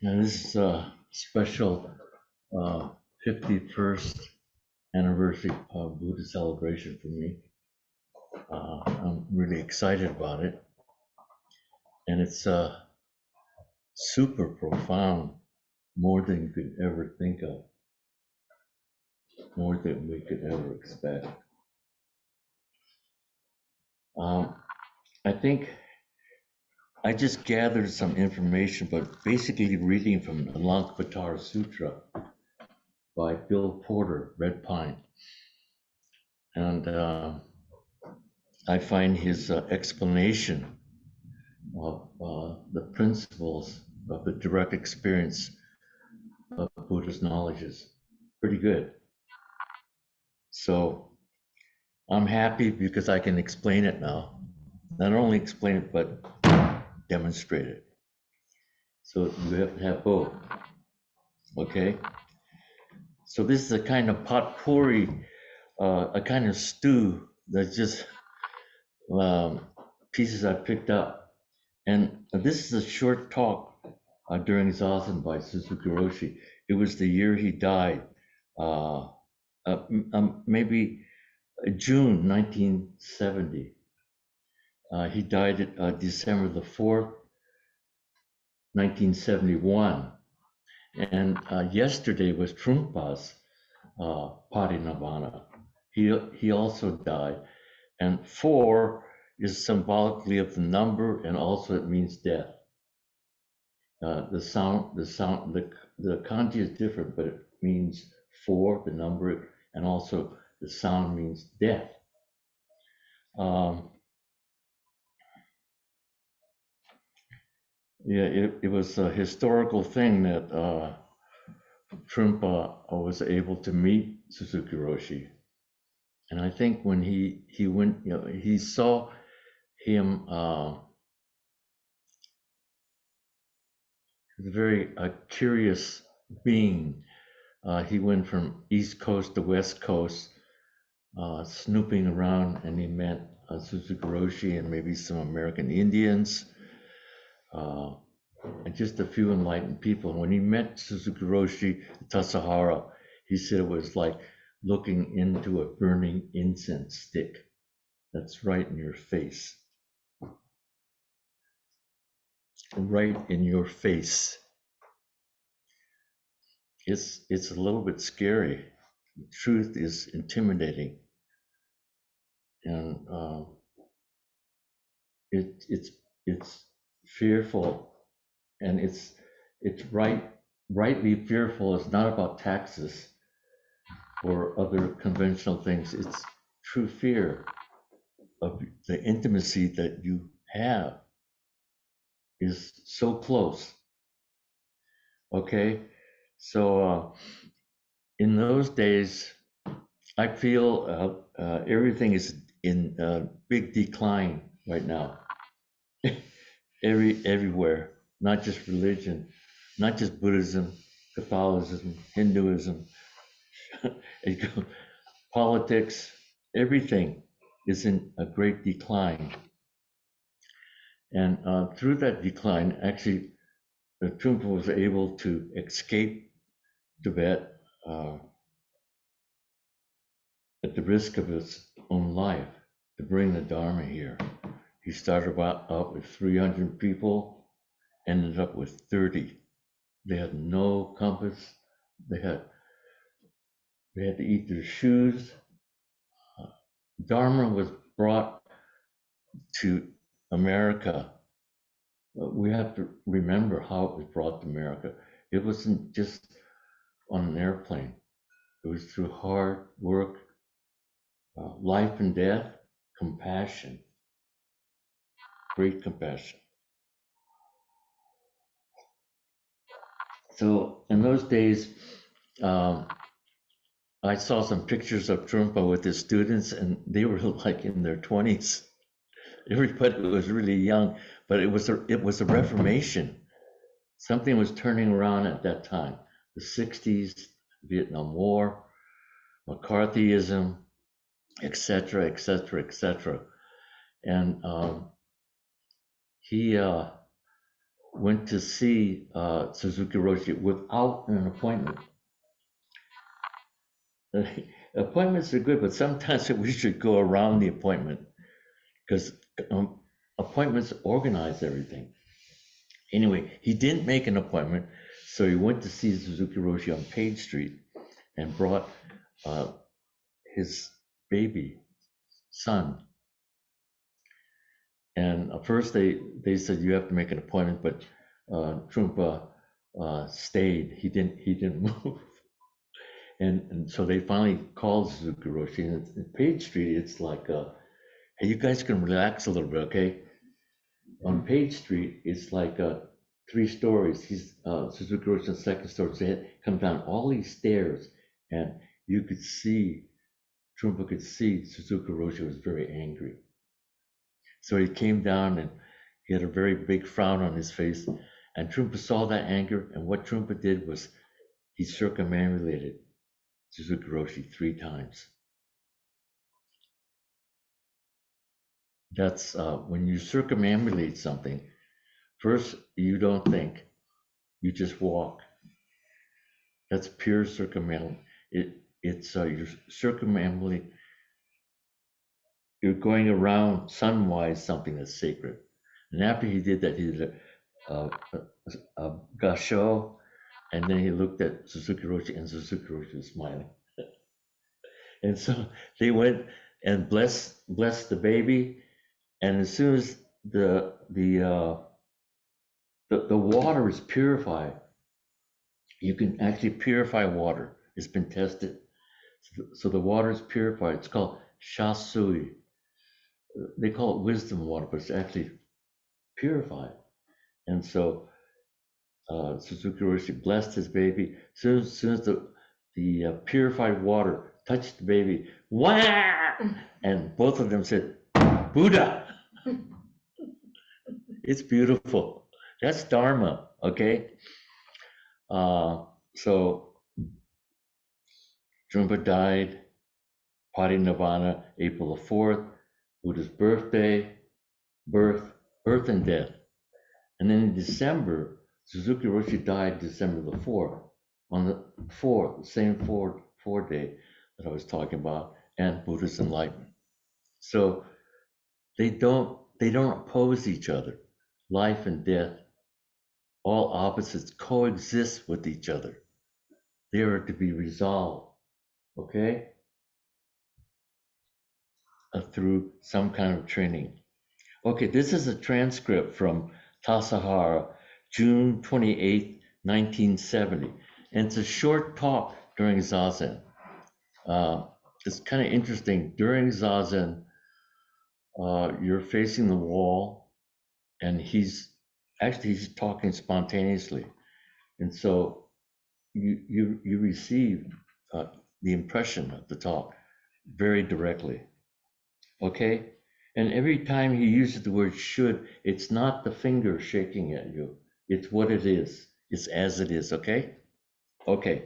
And this is a special 51st anniversary of Buddha celebration for me. I'm really excited about it. And it's super profound, more than you could ever think of, more than we could ever expect. I think I just gathered some information, but basically reading from the Lankavatara Sutra by Bill Porter, Red Pine. And I find his explanation of the principles of the direct experience of Buddha's knowledge is pretty good. So I'm happy because I can explain it now. Not only explain it, but demonstrate it. So you have to have both. Okay? So this is a kind of potpourri, a kind of stew that's just pieces I picked up. And this is a short talk during zazen by Suzuki Roshi. It was the year he died, maybe June 1970. He died at December the 4th, 1971. And yesterday was Trungpa's parinirvana. He also died. And 4 is symbolically of the number, and also it means death. The kanji is different, but it means 4, the number, and also the sound means death. It was a historical thing that Trungpa was able to meet Suzuki Roshi. And I think when he went, he saw him, a very curious being. He went from East Coast to West Coast, snooping around, and he met Suzuki Roshi and maybe some American Indians, and just a few enlightened people. And when he met Suzuki Roshi Tassajara, he said it was like looking into a burning incense stick that's right in your face. Right in your face. It's a little bit scary. The truth is intimidating, and it's fearful, and it's rightly fearful. It's not about taxes or other conventional things. It's true fear of the intimacy that you have is so close. Okay, so in those days, I feel everything is in big decline right now. Everywhere, not just religion, not just Buddhism, Catholicism, Hinduism, politics, everything is in a great decline. And through that decline, actually, the Trungpa was able to escape Tibet at the risk of his own life to bring the Dharma here. He started out with 300 people, ended up with 30. They had no compass. They had to eat their shoes. Dharma was brought to America. We have to remember how it was brought to America. It wasn't just on an airplane. It was through hard work, life and death, compassion, great compassion. So in those days, I saw some pictures of Trungpa with his students, and they were like in their 20s. Everybody was really young, but it was a reformation. Something was turning around at that time. The 60s, Vietnam War, McCarthyism, etc., etc., etc. And he went to see Suzuki Roshi without an appointment. Appointments are good, but sometimes we should go around the appointment because appointments organize everything. Anyway, he didn't make an appointment, so he went to see Suzuki Roshi on Page Street and brought his baby son. And at first they said you have to make an appointment, but Trungpa stayed. He didn't move. And so they finally called Suzuki Roshi. And in Page Street, it's like, hey, you guys can relax a little bit, okay? On Page Street, it's like 3 stories. He's Suzuki Roshi on the second story. So they had come down all these stairs, and you could see, Trungpa could see Suzuki Roshi was very angry. So he came down and he had a very big frown on his face. And Trungpa saw that anger. And what Trungpa did was he circumambulated Suzuki Roshi 3 times. That's when you circumambulate something, first, you don't think, you just walk. That's pure circumambulation. It's you're circumambulating, you're going around sunwise something that's sacred. And after he did that, he did a gasho, and then he looked at Suzuki Roshi, and Suzuki Roshi was smiling. And so they went and blessed the baby, and as soon as the water is purified, you can actually purify water. It's been tested. So the water is purified. It's called shasui. They call it wisdom water, but it's actually purified. And so Suzuki Roshi blessed his baby. As soon as the purified water touched the baby, wah! And both of them said, Buddha. It's beautiful. That's Dharma, okay? So Trungpa died, Parinirvana, April the 4th, Buddha's birthday, birth and death. And then in December, Suzuki Roshi died December the 4th, on the 4th, the same 4 day that I was talking about, and Buddha's enlightenment. So they don't oppose each other. Life and death, all opposites coexist with each other. They are to be resolved, okay? Through some kind of training. Okay, this is a transcript from Tassajara, June 28, 1970. And it's a short talk during Zazen. It's kind of interesting. During Zazen, you're facing the wall, and he's talking spontaneously. And so you receive the impression of the talk very directly. Okay? And every time he uses the word should, it's not the finger shaking at you. It's what it is. It's as it is, okay? Okay.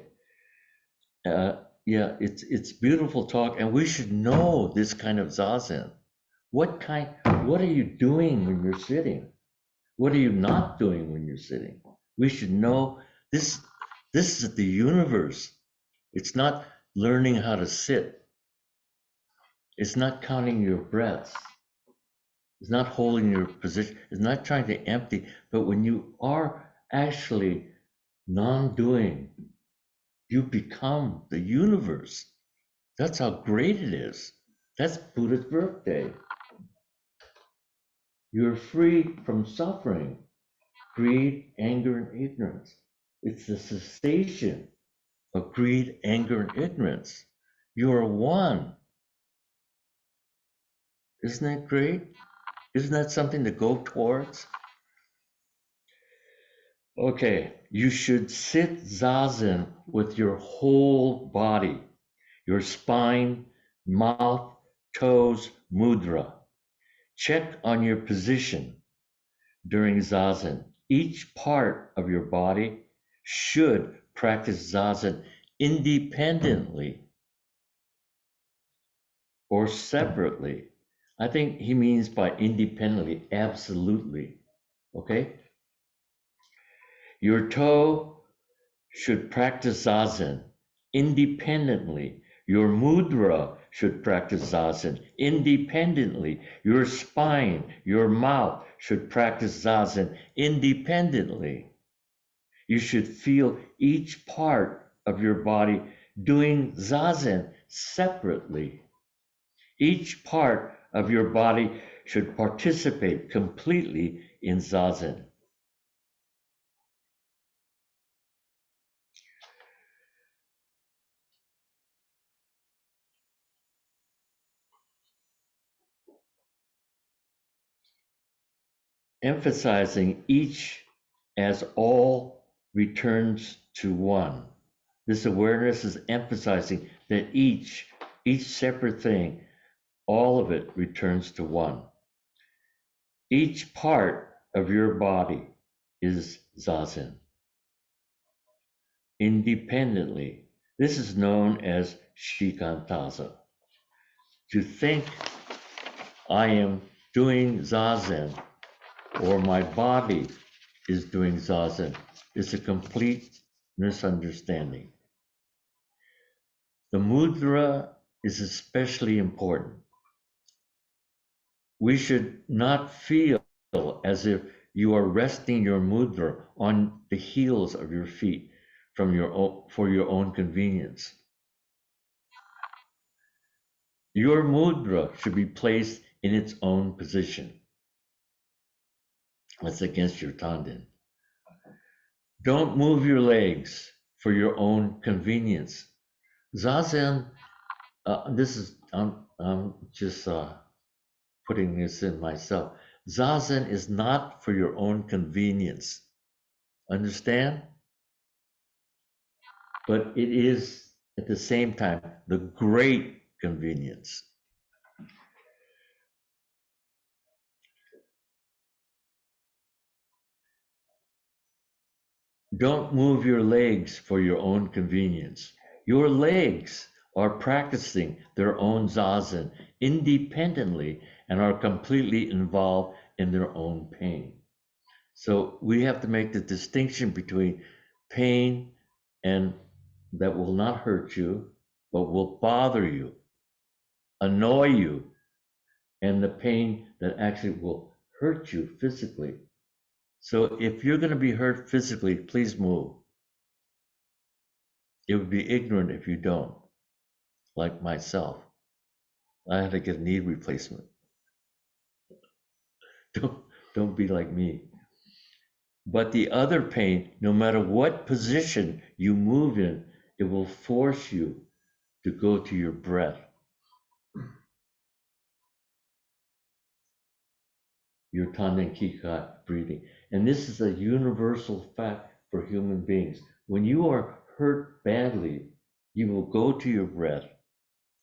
Yeah, it's beautiful talk, and we should know this kind of zazen. What are you doing when you're sitting? What are you not doing when you're sitting? We should know this is the universe. It's not learning how to sit. It's not counting your breaths. It's not holding your position. It's not trying to empty. But when you are actually non-doing, you become the universe. That's how great it is. That's Buddha's birthday. You're free from suffering, greed, anger, and ignorance. It's the cessation of greed, anger, and ignorance. You are one. Isn't that great? Isn't that something to go towards? Okay, you should sit zazen with your whole body, your spine, mouth, toes, mudra. Check on your position during zazen. Each part of your body should practice zazen independently or separately. I think he means by independently, absolutely. Okay? Your toe should practice zazen independently. Your mudra should practice zazen independently. Your spine, your mouth should practice zazen independently. You should feel each part of your body doing zazen separately. Each part of your body should participate completely in zazen. Emphasizing each as all returns to one. This awareness is emphasizing that each separate thing, all of it returns to one. Each part of your body is zazen. Independently, this is known as shikantaza. To think I am doing zazen or my body is doing zazen is a complete misunderstanding. The mudra is especially important. We should not feel as if you are resting your mudra on the heels of your feet for your own convenience. Your mudra should be placed in its own position. That's against your tanden. Don't move your legs for your own convenience. Zazen, I'm just putting this in myself. Zazen is not for your own convenience. Understand? But it is at the same time the great convenience. Don't move your legs for your own convenience. Your legs are practicing their own zazen independently and are completely involved in their own pain. So we have to make the distinction between pain and that will not hurt you, but will bother you, annoy you, and the pain that actually will hurt you physically. So if you're going to be hurt physically, please move. It would be ignorant if you don't, like myself. I had to get a knee replacement. Don't, don't be like me. But the other pain, no matter what position you move in, it will force you to go to your breath. Your Tanden Kikai breathing. And this is a universal fact for human beings. When you are hurt badly, you will go to your breath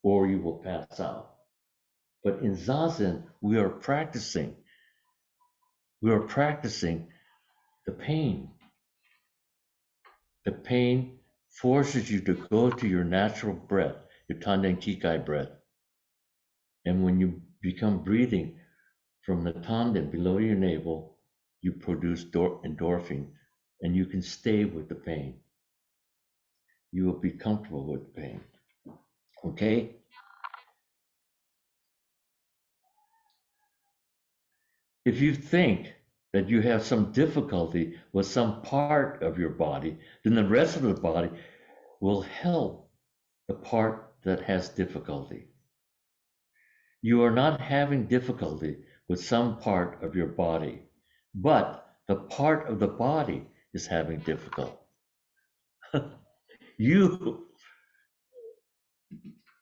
or you will pass out. But in Zazen, we are practicing the pain. The pain forces you to go to your natural breath, your Tanden Kikai breath. And when you become breathing from the tanden below your navel, you produce endorphin and you can stay with the pain. You will be comfortable with the pain. Okay? If you think that you have some difficulty with some part of your body, then the rest of the body will help the part that has difficulty. You are not having difficulty with some part of your body, but the part of the body is having difficulty. You,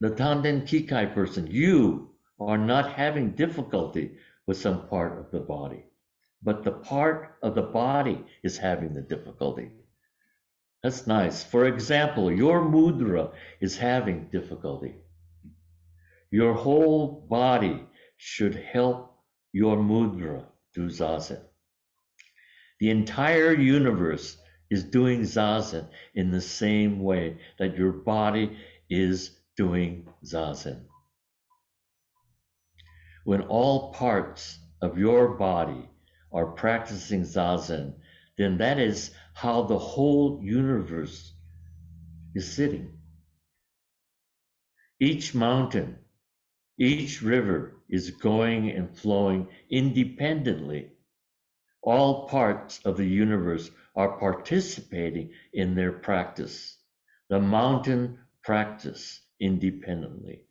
the Tanden Kikai person, you are not having difficulty with some part of the body, but the part of the body is having the difficulty. That's nice. For example, your mudra is having difficulty. Your whole body should help your mudra do zazen. The entire universe is doing zazen in the same way that your body is doing zazen. When all parts of your body are practicing zazen, then that is how the whole universe is sitting. Each mountain, each river is going and flowing independently. All parts of the universe are participating in their practice. The mountain practices independently.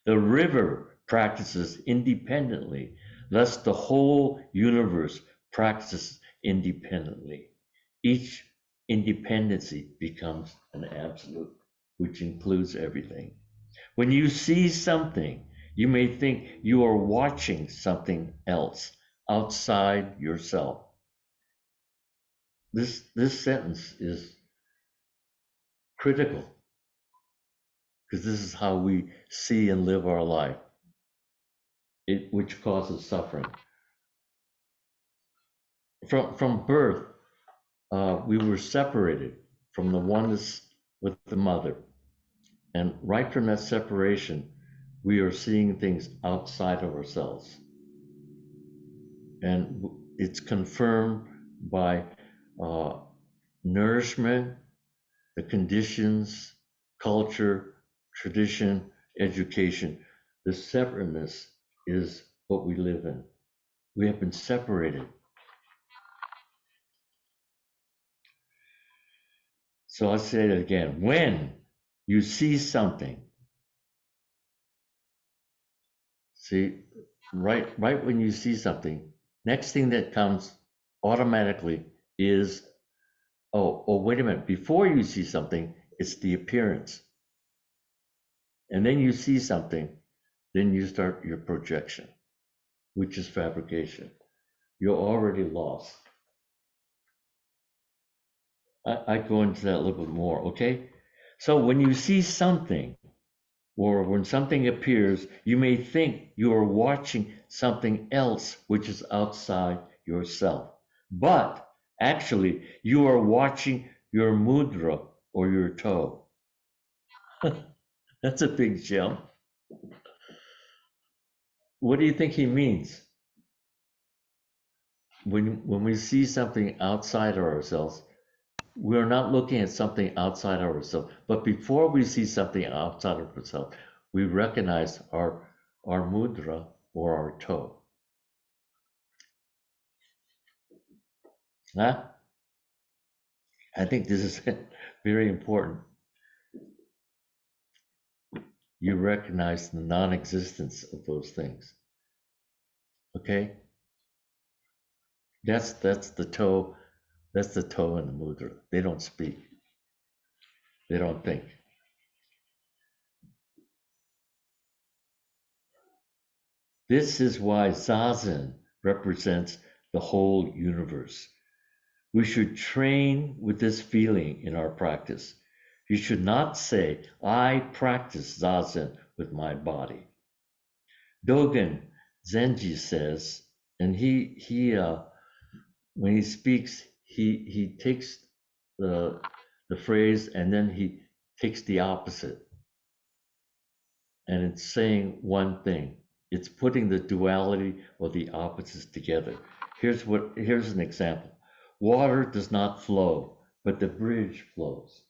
The river practices independently. Thus, the whole universe practices independently. Each independency becomes an absolute, which includes everything. When you see something, you may think you are watching something else outside yourself. This sentence is critical because this is how we see and live our life, which causes suffering. From birth, we were separated from the oneness with the mother. And right from that separation, we are seeing things outside of ourselves. And it's confirmed by nourishment, the conditions, culture, tradition, education. The separateness is what we live in. We have been separated. So I'll say it again. When you see something, see, right when you see something, next thing that comes automatically is, oh, wait a minute. Before you see something, it's the appearance. And then you see something, then you start your projection, which is fabrication. You're already lost. I go into that a little bit more, okay? So when you see something, or when something appears, you may think you are watching something else which is outside yourself. But actually, you are watching your mudra or your toe. That's a big jump. What do you think he means? When we see something outside of ourselves, we're not looking at something outside of ourselves. But before we see something outside of ourselves, we recognize our mudra or our toe. Huh? I think this is very important. You recognize the non-existence of those things. Okay? That's the toe. That's the toe and the mudra. They don't speak. They don't think. This is why zazen represents the whole universe. We should train with this feeling in our practice. You should not say, I practice zazen with my body. Dogen Zenji says, and he when he speaks, he takes the phrase and then he takes the opposite. And it's saying one thing. It's putting the duality or the opposites together. Here's an example. Water does not flow, but the bridge flows.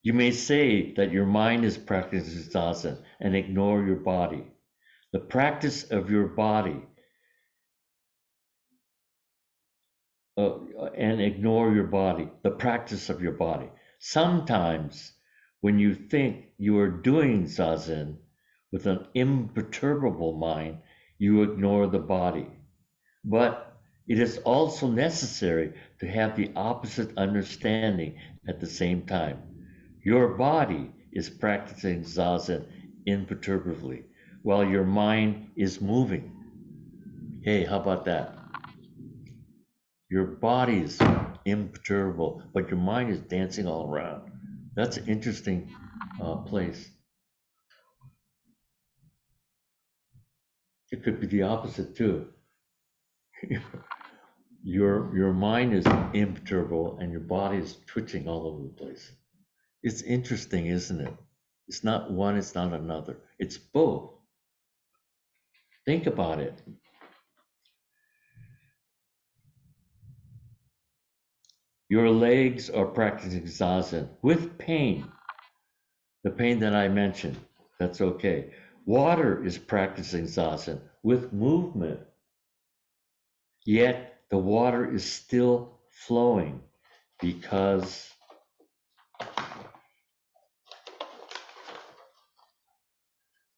You may say that your mind is practicing zazen and ignore your body. The practice of your body and ignore your body, the practice of your body. Sometimes when you think you are doing zazen with an imperturbable mind, you ignore the body. But it is also necessary to have the opposite understanding at the same time. Your body is practicing zazen imperturbably while your mind is moving. Hey, how about that? Your body is imperturbable, but your mind is dancing all around. That's an interesting place. It could be the opposite too. Your mind is imperturbable and your body is twitching all over the place. It's interesting, isn't it? It's not one, it's not another. It's both. Think about it. Your legs are practicing zazen with pain, the pain that I mentioned. That's okay. Water is practicing zazen with movement, yet the water is still flowing because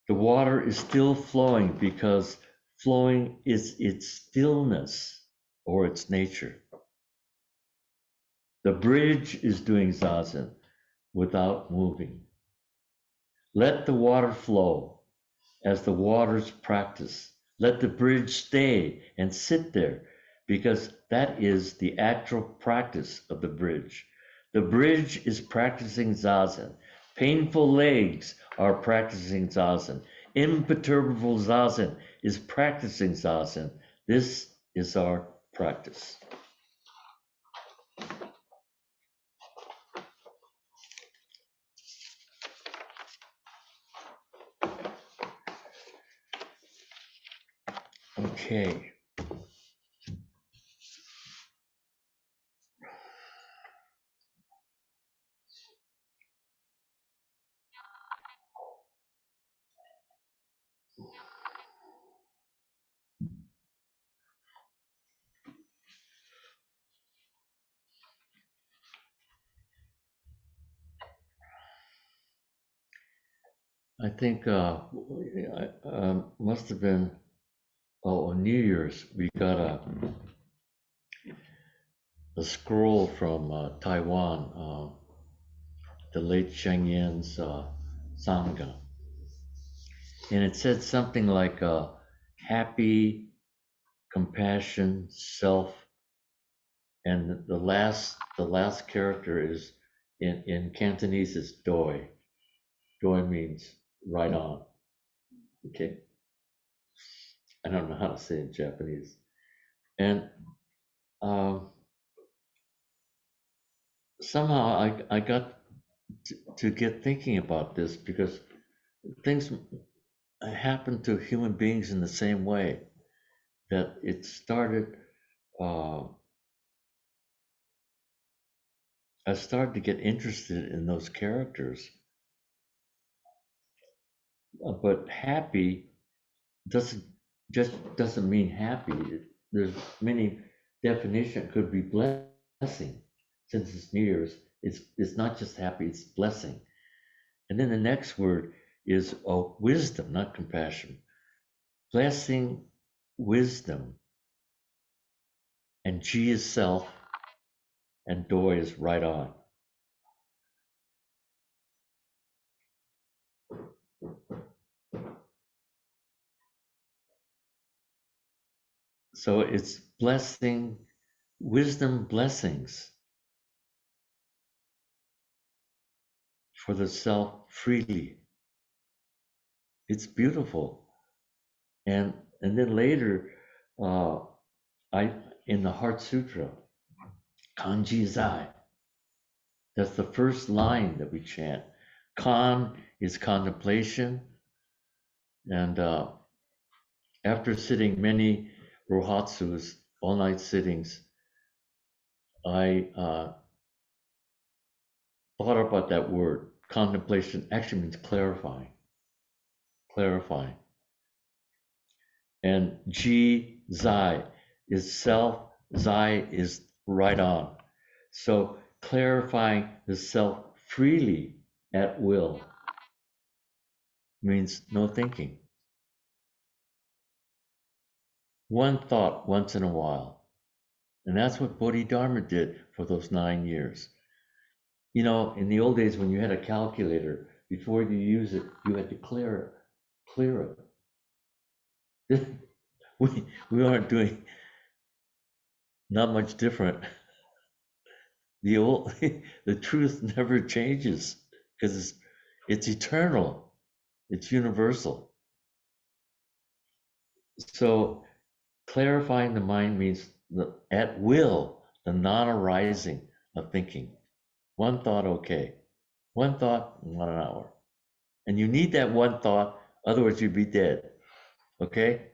the water is still flowing because flowing is its stillness or its nature. The bridge is doing zazen without moving. Let the water flow as the waters practice. Let the bridge stay and sit there because that is the actual practice of the bridge. The bridge is practicing zazen. Painful legs are practicing zazen. Imperturbable zazen is practicing zazen. This is our practice. Okay. I think must have been on New Year's we got a scroll from Taiwan, the late Sheng Yan's Sangha, and it said something like happy, compassion, self, and the last character is in Cantonese is doi. Doi means right on. Okay, I don't know how to say it in Japanese, and um, somehow I got to get thinking about this because things happen to human beings in the same way that it started. Uh, I started to get interested in those characters, but happy doesn't just doesn't mean happy. There's many definition. Could be blessing. Since it's New Year's, it's not just happy. It's blessing. And then the next word is wisdom, not compassion. Blessing, wisdom, and G is self, and Doi is right on. So it's blessing, wisdom, blessings for the self freely. It's beautiful. And then later, uh, I in the Heart Sutra, Kanji Zai. That's the first line that we chant. Kan is contemplation, and after sitting many rohatsus, all-night sittings, I thought about that word. Contemplation actually means clarifying, clarifying. And Ji Zai is self, Zai is right on. So clarifying the self freely at will means no thinking. One thought once in a while. And that's what Bodhidharma did for those 9 years. You know, in the old days when you had a calculator, before you use it, you had to clear it. we aren't doing not much different. The old the truth never changes because it's eternal, it's universal. So clarifying the mind means the at will, the non-arising of thinking. One thought, okay. One thought, 1 hour. And you need that one thought, otherwise you'd be dead. Okay?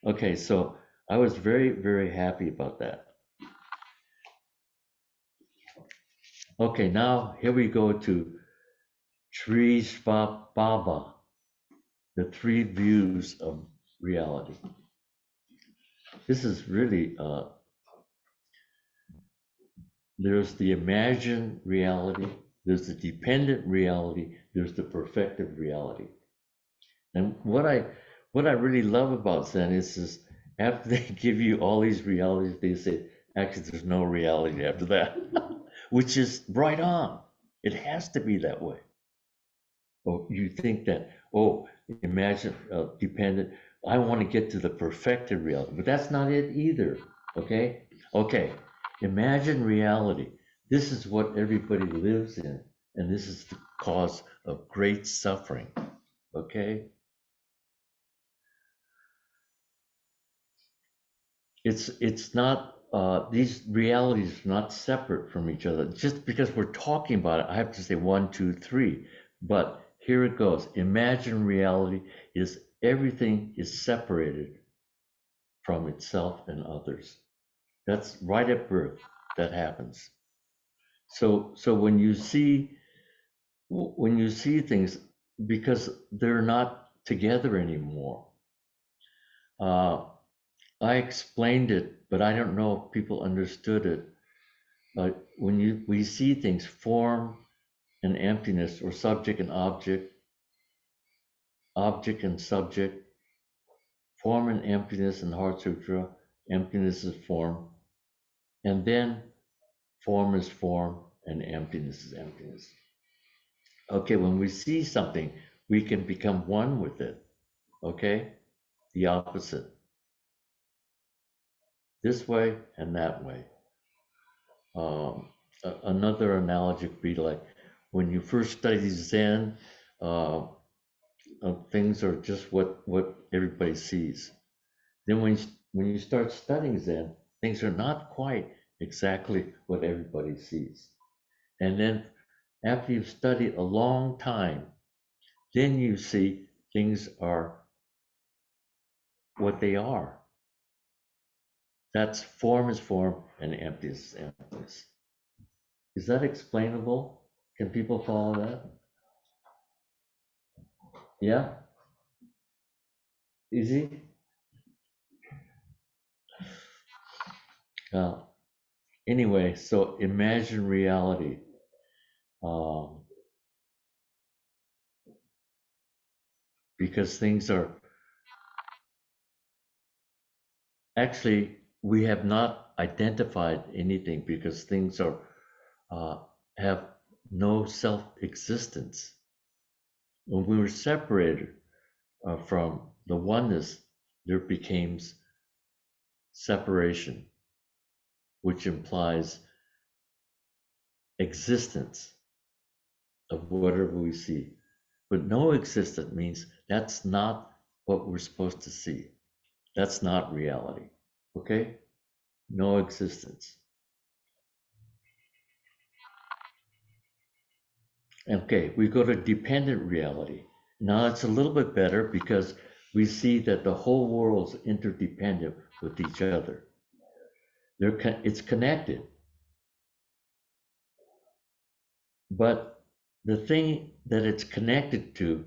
Okay, so I was very, very happy about that. Okay, now here we go to Sri Baba, the three views of reality. This is really, there's the imagined reality, there's the dependent reality, there's the perfected reality. And what I really love about Zen is after they give you all these realities, they say, actually, there's no reality after that, which is right on. It has to be that way. Or you think that, oh, imagine dependent. I want to get to the perfected reality, but that's not it either. Okay, okay. Imagine reality. This is what everybody lives in, and this is the cause of great suffering. Okay, it's not. These realities are not separate from each other. Just because we're talking about it, I have to say one, two, three. But here it goes. Imagine reality is everything is separated from itself and others. That's right at birth that happens. So when you see things, because they're not together anymore. Uh, I explained it, but I don't know if people understood it. When we see things, form and emptiness, or subject and object, object and subject, form and emptiness in Heart Sutra, emptiness is form, and then form is form and emptiness is emptiness. Okay, when we see something, we can become one with it. Okay, the opposite, this way and that way. Another analogy would be like when you first study Zen, uh, things are just what everybody sees. Then when you start studying Zen, things are not quite exactly what everybody sees. And then after you've studied a long time, then you see things are what they are. That's form is form and emptiness is emptiness. Is that explainable? Can people follow that? Yeah? Easy? Uh, anyway, so imagine reality. Um, because things are actually, we have not identified anything because things are uh, have no self-existence. When we were separated from the oneness, there becomes separation, which implies existence of whatever we see. But no existence means that's not what we're supposed to see. That's not reality. Okay? No existence. Okay, we go to dependent reality. Now it's a little bit better because we see that the whole world is interdependent with each other. It's connected. But the thing that it's connected to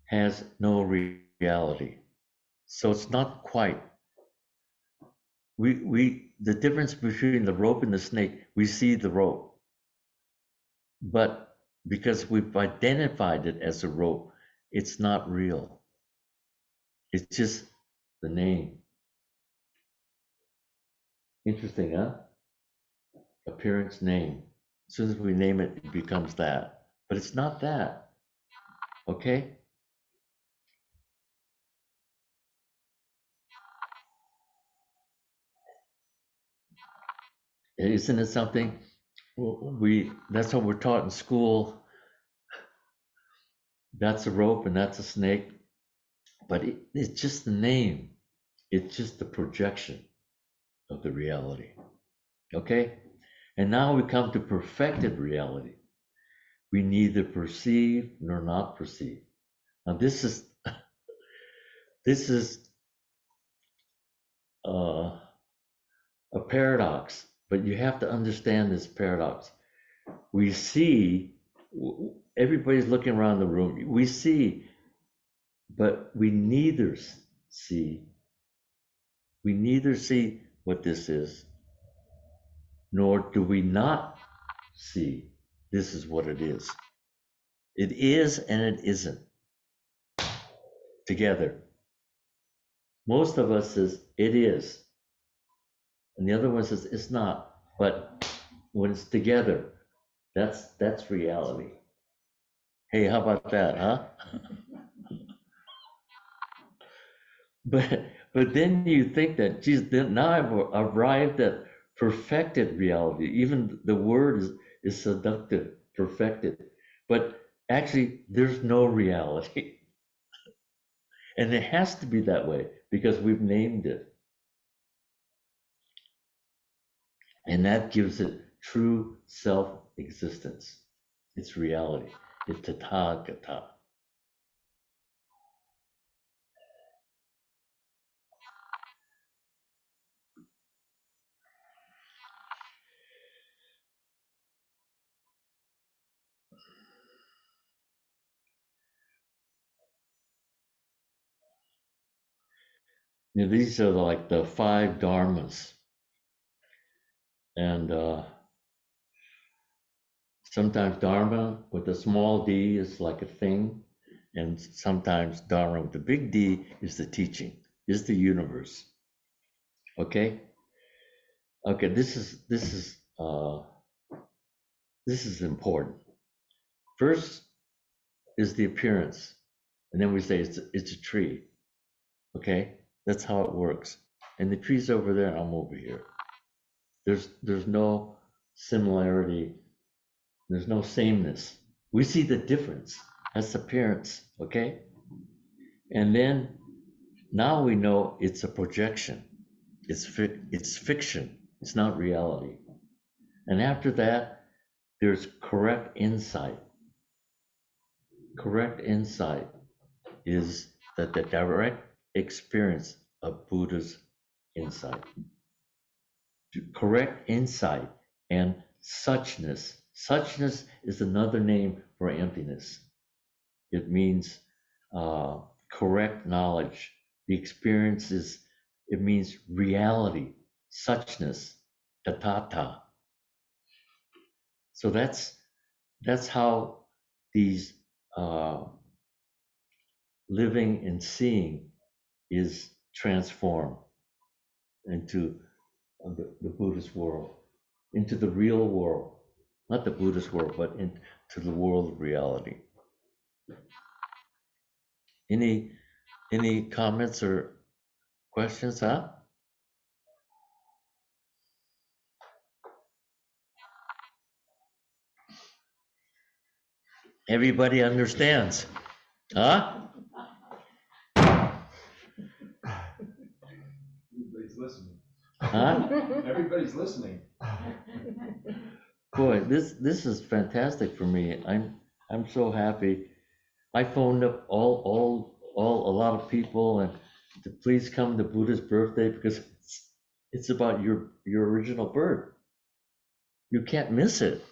has no reality. So it's not quite. The difference between the rope and the snake, we see the rope. But because we've identified it as a rope, it's not real. It's just the name. Interesting, huh? Appearance, name. As soon as we name it, it becomes that. But it's not that. Okay? Isn't it something? That's what we're taught in school. That's a rope and that's a snake. But it's just the name. It's just the projection of the reality. Okay? And now we come to perfected reality. We neither perceive nor not perceive. Now this is a paradox, but you have to understand this paradox. we see, everybody's looking around the room, we see, but we neither see, what this is, nor do we not see this is what it is. It is and it isn't together. Most of us says it is, and the other one says it's not. But when it's together, that's reality. Hey, how about that, huh? But then you think that, geez, then now I've arrived at perfected reality. Even the word is seductive, perfected. But actually, there's no reality. And it has to be that way because we've named it. And that gives it true self-existence. It's reality. It's tathagata. You know, these are like the 5 dharmas. And sometimes dharma with a small d is like a thing. And sometimes dharma with a big D is the teaching, is the universe. Okay? Okay, this is important. First is the appearance, and then we say it's a tree. Okay, that's how it works. And the tree's over there, and I'm over here. There's no similarity. There's no sameness. We see the difference. That's appearance. Okay, and then now we know it's a projection. It's fiction. It's not reality. And after that, there's correct insight. Correct insight is that the direct experience of Buddha's insight. Correct insight and suchness. Suchness is another name for emptiness. It means correct knowledge. The experience it means reality, suchness, tatata. So that's how these living and seeing is transformed into the Buddhist world, into the real world, not the Buddhist world, but into the world of reality. Any comments or questions, huh? Everybody understands, huh? Everybody's listening. Huh? Everybody's listening. Boy, this is fantastic for me. I'm so happy. I phoned up all a lot of people and to please come to Buddha's birthday because it's about your original birth. You can't miss it,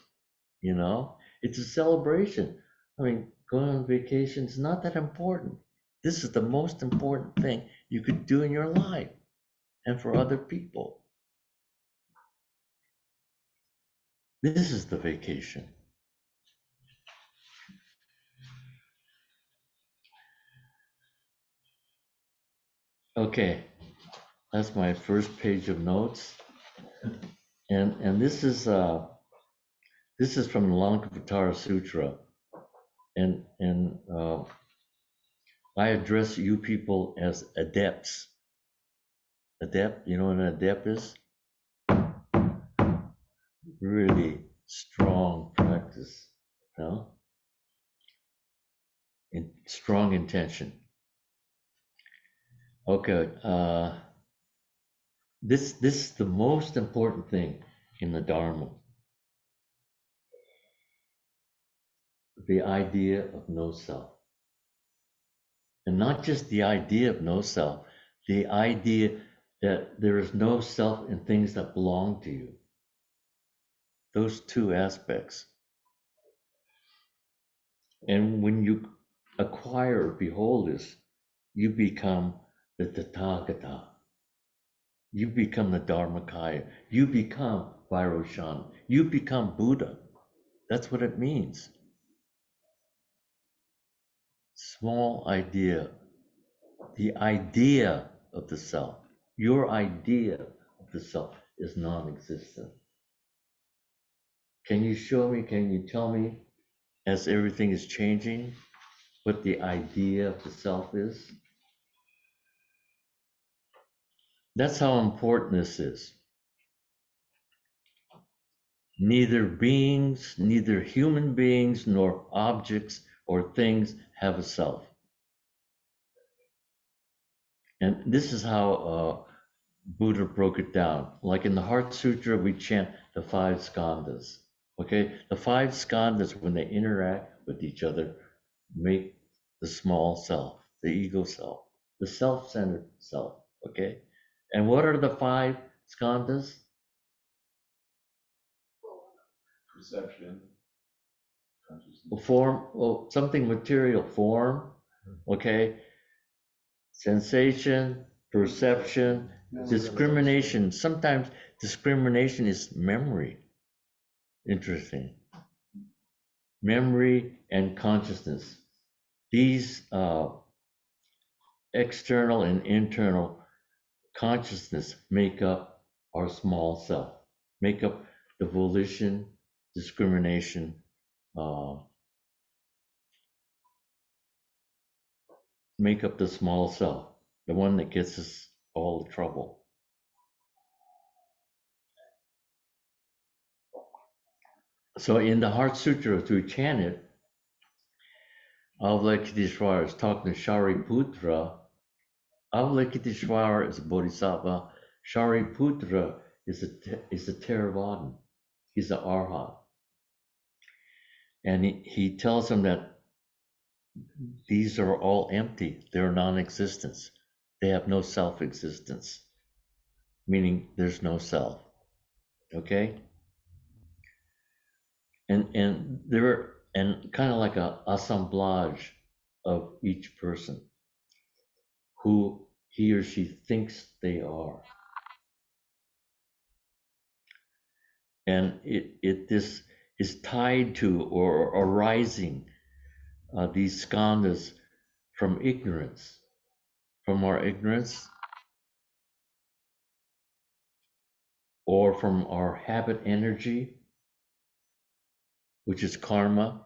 you know? It's a celebration. I mean, going on vacation is not that important. This is the most important thing you could do in your life and for other people. This is the vacation. Okay, that's my first page of notes. And this is from the Lankavatara Sutra. And I address you people as adepts. Adept, you know what an adept is? Really strong practice, you know? And strong intention. Okay, this is the most important thing in the Dharma. The idea of no self. And not just the idea of no self, the idea that there is no self in things that belong to you. Those two aspects. And when you acquire or behold this, you become the Tathagata. You become the Dharmakaya. You become Vairoshan. You become Buddha. That's what it means. Small idea. The idea of the self. Your idea of the self is non-existent. Can you show me, can you tell me, as everything is changing, what the idea of the self is? That's how important this is. Neither beings, neither human beings, nor objects or things have a self. And this is how Buddha broke it down. Like in the Heart Sutra, we chant the five skandhas. Okay, the five skandhas, when they interact with each other, make the small self, the ego self, the self-centered self. Okay, and what are the five skandhas? Perception, consciousness. Form, well, something material, form. Okay, sensation, perception, discrimination. Sometimes discrimination is memory. Interesting. Memory and consciousness. These external and internal consciousness make up our small self, make up the volition, discrimination, make up the small self, the one that gets us all the trouble. So in the Heart Sutra, to chant it, Avalokiteshvara is talking to Shariputra. Avalokiteshvara is a bodhisattva. Shariputra is a Theravadan. He's an arhat. And he tells him that these are all empty. They're non-existence. They have no self-existence, meaning there's no self. Okay? And there and kind of like a assemblage of each person who he or she thinks they are. And this is tied to or arising these skandhas from ignorance, from our ignorance, or from our habit energy, which is karma,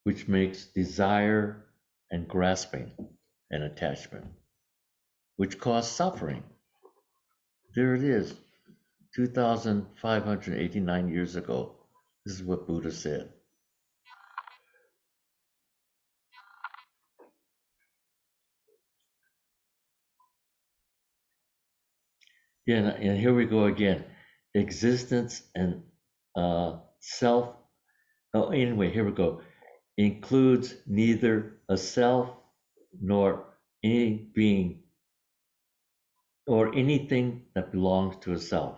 which makes desire and grasping and attachment, which cause suffering. There it is, 2,589 years ago. This is what Buddha said. Yeah, and here we go again. Existence and self. Oh, anyway, here we go. Includes neither a self nor any being or anything that belongs to a self.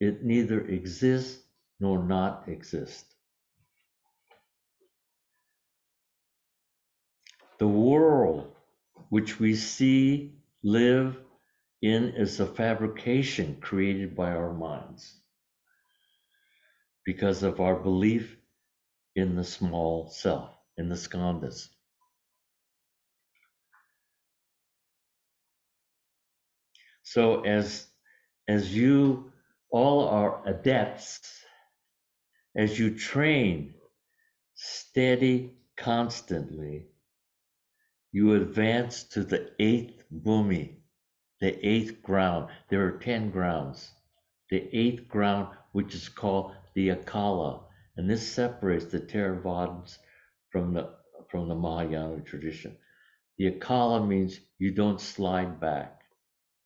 It neither exists nor not exist. The world which we see, live in is a fabrication created by our minds because of our belief in the small self, in the skandhas. So as you all are adepts, as you train steady constantly, you advance to the eighth bhumi, the eighth ground. There are 10 grounds. The eighth ground, which is called the Akala, and this separates the Theravadins from the Mahayana tradition. The Akala means you don't slide back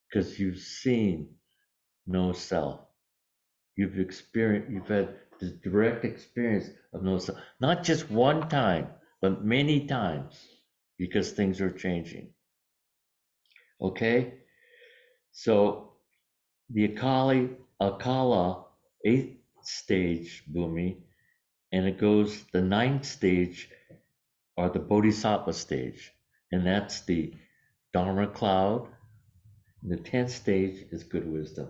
because you've seen no self. You've had the direct experience of no self, not just one time, but many times, because things are changing. Okay? So the Akala, eighth stage bhumi, and it goes, the ninth stage or the Bodhisattva stage, and that's the Dharma cloud. The 10th stage is good wisdom.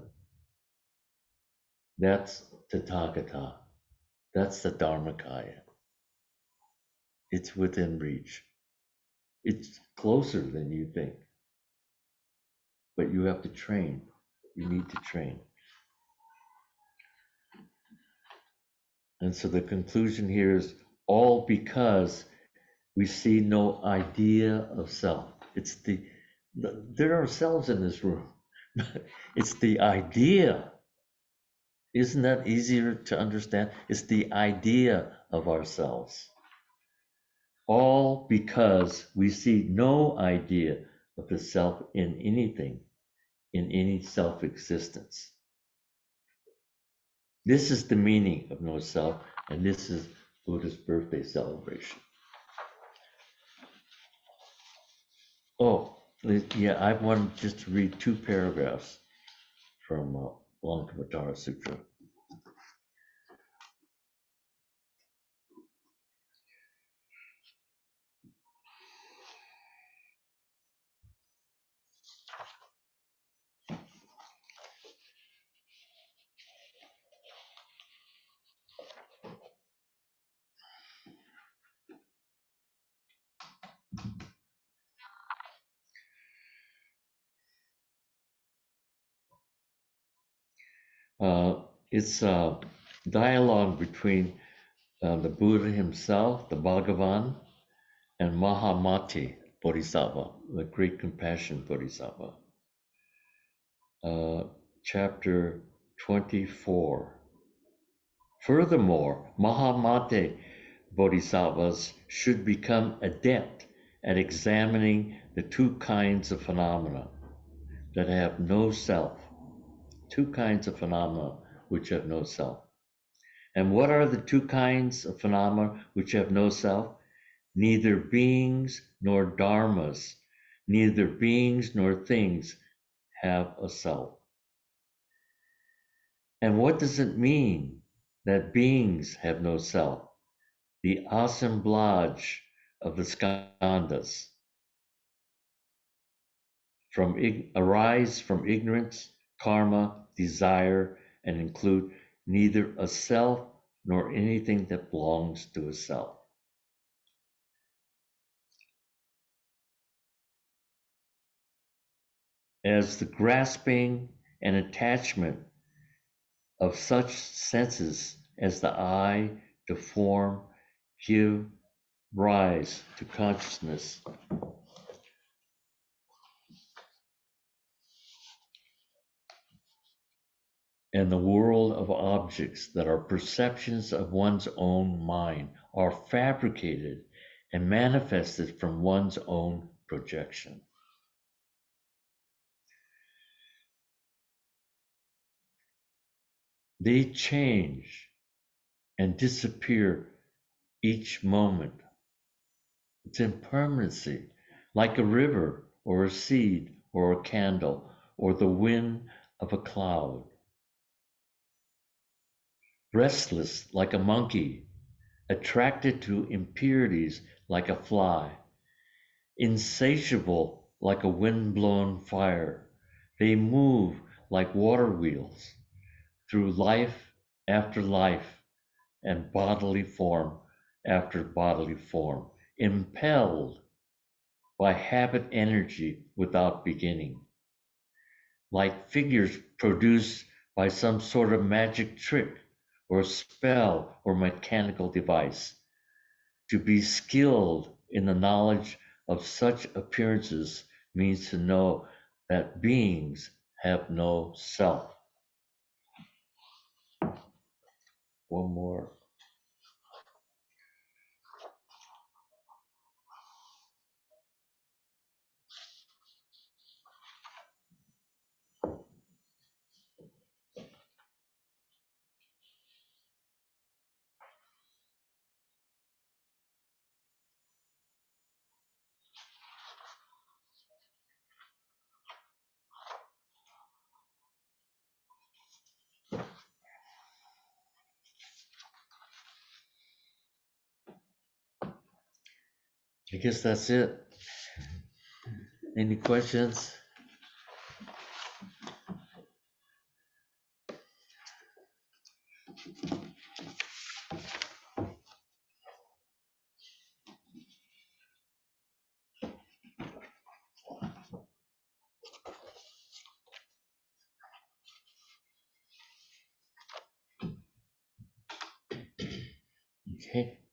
That's Tathagata. That's the Dharmakaya. It's within reach. It's closer than you think. But you have to train. You need to train. And so the conclusion here is all because we see no idea of self. It's there are selves in this room. It's the idea. Isn't that easier to understand? It's the idea of ourselves. All because we see no idea of the self in anything, in any self-existence. This is the meaning of no self, and this is Buddha's birthday celebration. Oh, yeah, I wanted just to read 2 paragraphs from Lankavatara Sutra. It's a dialogue between the Buddha himself, the Bhagavan, and Mahamati Bodhisattva, the great compassion Bodhisattva. Chapter 24. Furthermore, Mahamati Bodhisattvas should become adept at examining the 2 kinds of phenomena that have no self. 2 kinds of phenomena which have no self. And what are the 2 kinds of phenomena which have no self? Neither beings nor dharmas, neither beings nor things have a self. And what does it mean that beings have no self? The assemblage of the skandhas arise from ignorance, karma, desire, and include neither a self nor anything that belongs to a self. As the grasping and attachment of such senses as the eye, the form, give rise to consciousness, and the world of objects that are perceptions of one's own mind are fabricated and manifested from one's own projection. They change and disappear each moment. It's impermanency, like a river or a seed or a candle or the wind of a cloud. Restless like a monkey, attracted to impurities like a fly, insatiable like a wind-blown fire. They move like water wheels through life after life and bodily form after bodily form, impelled by habit energy without beginning, like figures produced by some sort of magic trick or spell or mechanical device. To be skilled in the knowledge of such appearances means to know that beings have no self. One more. I guess that's it. Any questions? Okay.